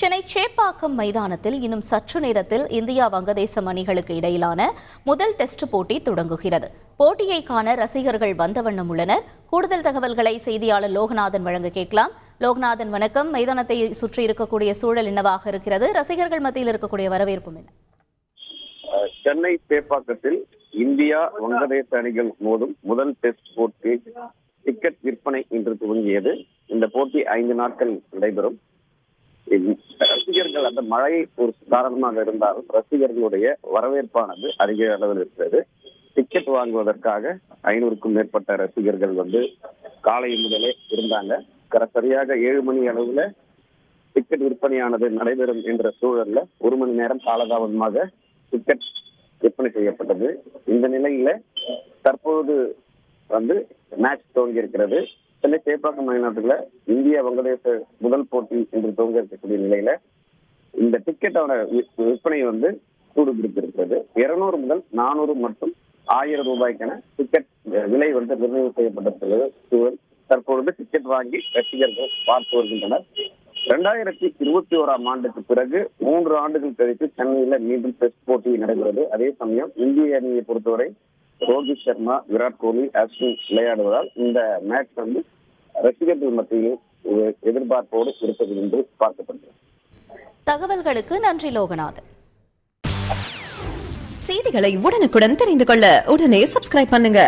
சென்னை சேப்பாக்கம் மைதானத்தில் இன்னும் சற்று நேரத்தில் இந்தியா வங்கதேசம் அணிகளுக்கு இடையிலான முதல் டெஸ்ட் போட்டி தொடங்குகிறது. போட்டியை காண ரசிகர்கள் வந்த வண்ணம் உள்ளனர். கூடுதல் தகவல்களை செய்தியாளர் லோகநாதன் வழங்க கேட்கலாம். லோகநாதன், வணக்கம். மைதானத்தை சுற்றி இருக்கக்கூடிய சூழல் என்னவாக இருக்கிறது? ரசிகர்கள் மத்தியில் இருக்கக்கூடிய வரவேற்பும் என்ன? சென்னை சேப்பாக்கத்தில் இந்தியா வங்கதேச அணிகள் மோதும் முதல் டெஸ்ட் போட்டி டிக்கெட் விற்பனை இன்று துவங்கியது. இந்த போட்டி 5 நாட்கள் நடைபெறும். ரசிகர்கள் அந்த மழை ஒரு காரணமாக இருந்தாலும் ரசிகர்களுடைய வரவேற்பானது அதிக அளவில் இருக்கிறது. டிக்கெட் வாங்குவதற்காக 500க்கும் மேற்பட்ட ரசிகர்கள் காலை முதலே இருந்தாங்க. சரியாக 7 மணி அளவுல டிக்கெட் விற்பனையானது நடைபெறும் என்ற சூழல்ல 1 மணி நேரம் காலதாமதமாக டிக்கெட் விற்பனை செய்யப்பட்டது. இந்த நிலையில தற்போது மேட்ச் துவங்கி இருக்கிறது. சென்னை சேப்பாக்கம் மைதானத்துல இந்தியா வங்கதேச முதல் போட்டி என்று துவங்க இருக்கக்கூடிய நிலையில இந்த டிக்கெட்டோட விற்பனை சூடு பிடித்திருக்கிறது. 200 முதல் 400 மற்றும் 1000 ரூபாய்க்கான டிக்கெட் விலை நிர்ணயம் செய்யப்பட்டிருக்கிறது. சூழல் தற்பொழுது டிக்கெட் வாங்கி ரசிகர்கள் பார்த்து வருகின்றனர். 2021ஆம் ஆண்டுக்கு பிறகு 3 ஆண்டுகள் கழித்து சென்னையில மீண்டும் டெஸ்ட் போட்டி நடைபெறுகிறது. அதே சமயம் இந்திய அணியை பொறுத்தவரை ரோஹித் சர்மா, விராட் கோலி, அஸ்வின் விளையாடுவதால் இந்த மேட்ச் ரசிகர்கள் மத்தியில் எதிர்பார்ப்போடு இருப்பது என்று பார்க்கப்படுகிறது. தகவல்களுக்கு நன்றி லோகநாதன். செய்திகளை உடனுக்குடன் தெரிந்து கொள்ள உடனே சப்ஸ்கிரைப் பண்ணுங்க.